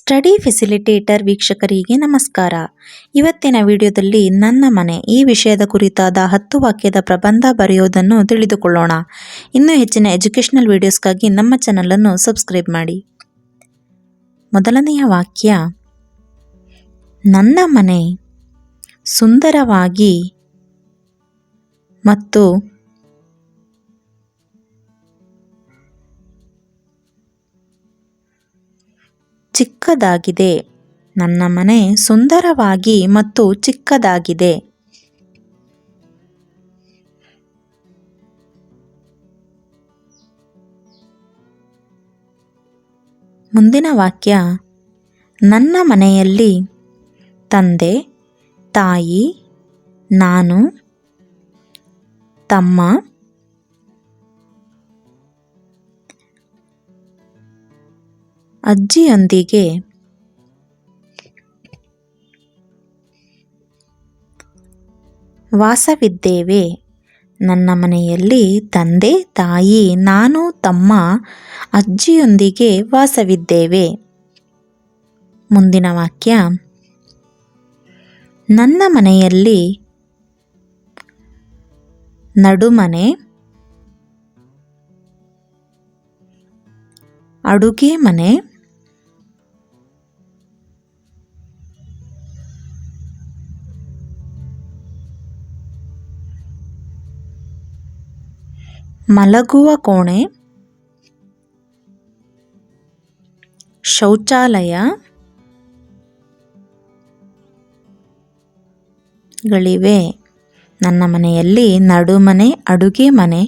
Study facilitator ವೀಕ್ಷಕರಿಗೆ ನಮಸ್ಕಾರ. ಇವತ್ತಿನ ವಿಡಿಯೋದಲ್ಲಿ ನನ್ನ ಮನೆ ಈ ವಿಷಯದ ಕುರಿತಾದ 10 ವಾಕ್ಯದ ಪ್ರಬಂಧ ಬರೆಯೋದನ್ನು ತಿಳಿದುಕೊಳ್ಳೋಣ. ಇನ್ನೂ ಹೆಚ್ಚಿನ ಎಜುಕೇಷನಲ್ ವಿಡಿಯೋಸ್ಗಾಗಿ ನಮ್ಮ ಚಾನಲನ್ನು ಸಬ್ಸ್ಕ್ರೈಬ್ ಮಾಡಿ. ಮೊದಲನೆಯ ವಾಕ್ಯ, ನನ್ನ ಮನೆ ಸುಂದರವಾಗಿ ಮತ್ತು ಚಿಕ್ಕದಾಗಿದೆ. ನನ್ನ ಮನೆ ಸುಂದರವಾಗಿ ಮತ್ತು ಚಿಕ್ಕದಾಗಿದೆ. ಮುಂದಿನ ವಾಕ್ಯ, ನನ್ನ ಮನೆಯಲ್ಲಿ ತಂದೆ, ತಾಯಿ, ನಾನು, ತಮ್ಮ, ಅಜ್ಜಿಯೊಂದಿಗೆ ವಾಸವಿದ್ದೇವೆ. ನನ್ನ ಮನೆಯಲ್ಲಿ ತಂದೆ, ತಾಯಿ, ನಾನು, ತಮ್ಮ, ಅಜ್ಜಿಯೊಂದಿಗೆ ವಾಸವಿದ್ದೇವೆ. ಮುಂದಿನ ವಾಕ್ಯ, ನನ್ನ ಮನೆಯಲ್ಲಿ ನಡುಮನೆ, ಅಡುಗೆ ಮನೆ, ಮಲಗುವ ಕೋಣೆ, ಶೌಚಾಲಯ ಗಳಿವೆ. ನನ್ನ ಮನೆಯಲ್ಲಿ ನಡುಮನೆ, ಅಡುಗೆ ಮನೆ,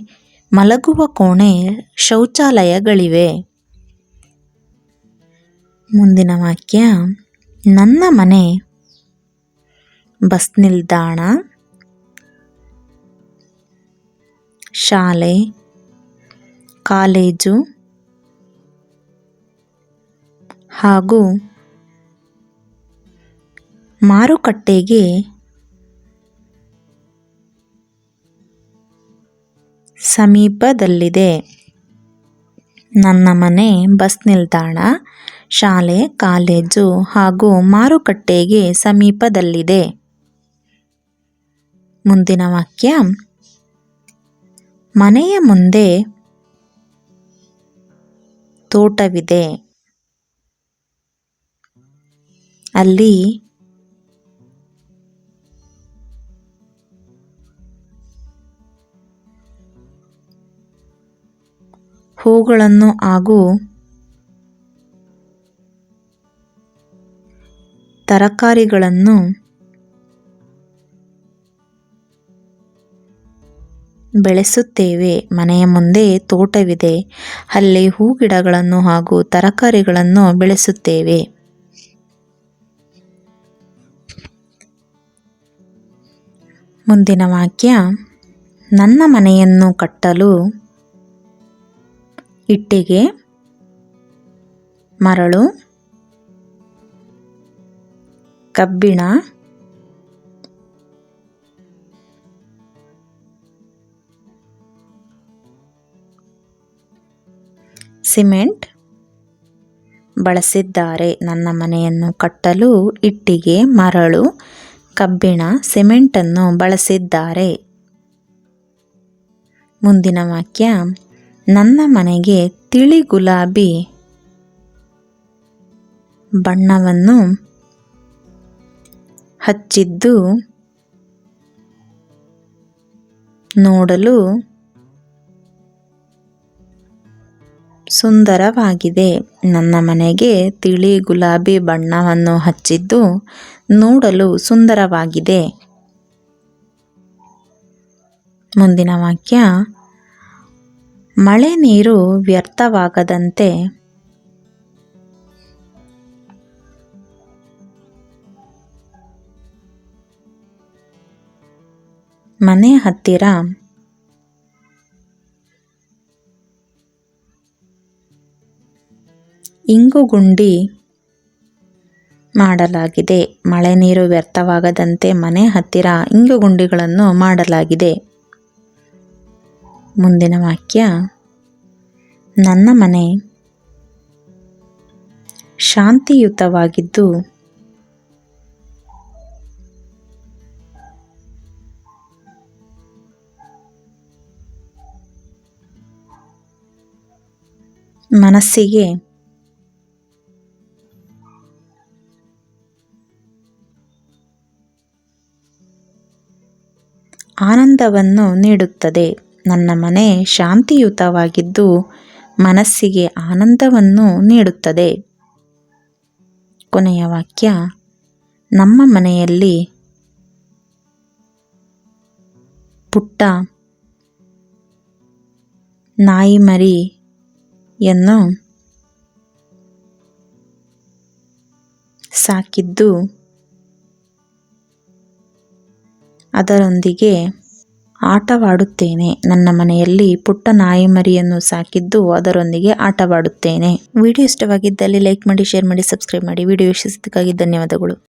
ಮಲಗುವ ಕೋಣೆ, ಶೌಚಾಲಯಗಳಿವೆ. ಮುಂದಿನ ವಾಕ್ಯ, ನನ್ನ ಮನೆ ಬಸ್ ನಿಲ್ದಾಣ, ಶಾಲೆ, ಕಾಲೇಜು ಹಾಗೂ ಮಾರುಕಟ್ಟೆಗೆ ಸಮೀಪದಲ್ಲಿದೆ. ನನ್ನ ಮನೆ ಬಸ್ ನಿಲ್ದಾಣ, ಶಾಲೆ, ಕಾಲೇಜು ಹಾಗೂ ಮಾರುಕಟ್ಟೆಗೆ ಸಮೀಪದಲ್ಲಿದೆ. ಮುಂದಿನ ವಾಕ್ಯ, ಮನೆಯ ಮುಂದೆ ತೋಟವಿದೆ. ಅಲ್ಲಿ ಹೂಗಳನ್ನು ಹಾಗೂ ತರಕಾರಿಗಳನ್ನು ಬೆಳೆಸುತ್ತೇವೆ. ಮನೆಯ ಮುಂದೆ ತೋಟವಿದೆ, ಅಲ್ಲಿ ಹೂ ಗಿಡಗಳನ್ನು ಹಾಗೂ ತರಕಾರಿಗಳನ್ನು ಬೆಳೆಸುತ್ತೇವೆ. ಮುಂದಿನ ವಾಕ್ಯ, ನನ್ನ ಮನೆಯನ್ನು ಕಟ್ಟಲು ಇಟ್ಟಿಗೆ, ಮರಳು, ಕಬ್ಬಿಣ, ಸಿಮೆಂಟ್ ಬಳಸಿದ್ದಾರೆ. ನನ್ನ ಮನೆಯನ್ನು ಕಟ್ಟಲು ಇಟ್ಟಿಗೆ, ಮರಳು, ಕಬ್ಬಿಣ, ಸಿಮೆಂಟನ್ನು ಬಳಸಿದ್ದಾರೆ. ಮುಂದಿನ ವಾಕ್ಯ, ನನ್ನ ಮನೆಗೆ ತಿಳಿ ಗುಲಾಬಿ ಬಣ್ಣವನ್ನು ಹಚ್ಚಿದ್ದು ನೋಡಲು ಸುಂದರವಾಗಿದೆ. ನನ್ನ ಮನೆಗೆ ತಿಳಿ ಗುಲಾಬಿ ಬಣ್ಣವನ್ನು ಹಚ್ಚಿದ್ದು ನೋಡಲು ಸುಂದರವಾಗಿದೆ. ಮುಂದಿನ ವಾಕ್ಯ, ಮಳೆ ನೀರು ವ್ಯರ್ಥವಾಗದಂತೆ ಮನೆ ಹತ್ತಿರ ಇಂಗುಗುಂಡಿ ಮಾಡಲಾಗಿದೆ. ಮಳೆ ನೀರು ವ್ಯರ್ಥವಾಗದಂತೆ ಮನೆ ಹತ್ತಿರ ಇಂಗುಗುಂಡಿಗಳನ್ನು ಮಾಡಲಾಗಿದೆ. ಮುಂದಿನ ವಾಕ್ಯ, ನನ್ನ ಮನೆ ಶಾಂತಿಯುತವಾಗಿದ್ದು ಮನಸ್ಸಿಗೆ ಆನಂದವನ್ನು ನೀಡುತ್ತದೆ. ನನ್ನ ಮನೆ ಶಾಂತಿಯುತವಾಗಿದ್ದು ಮನಸ್ಸಿಗೆ ಆನಂದವನ್ನು ನೀಡುತ್ತದೆ. ಕೊನೆಯ ವಾಕ್ಯ, ನಮ್ಮ ಮನೆಯಲ್ಲಿ ಪುಟ್ಟ ನಾಯಿ ಮರಿಯನ್ನು ಸಾಕಿದ್ದು ಅದರೊಂದಿಗೆ ಆಟವಾಡುತ್ತೇನೆ. ನನ್ನ ಮನೆಯಲ್ಲಿ ಪುಟ್ಟ ನಾಯಿ ಮರಿಯನ್ನು ಸಾಕಿದ್ದು ಅದರೊಂದಿಗೆ ಆಟವಾಡುತ್ತೇನೆ. ವಿಡಿಯೋ ಇಷ್ಟವಾಗಿದ್ದಲ್ಲಿ ಲೈಕ್ ಮಾಡಿ, ಶೇರ್ ಮಾಡಿ, ಸಬ್ಸ್ಕ್ರೈಬ್ ಮಾಡಿ. ವಿಡಿಯೋ ವೀಕ್ಷಿಸಿದ್ದಕ್ಕಾಗಿ ಧನ್ಯವಾದಗಳು.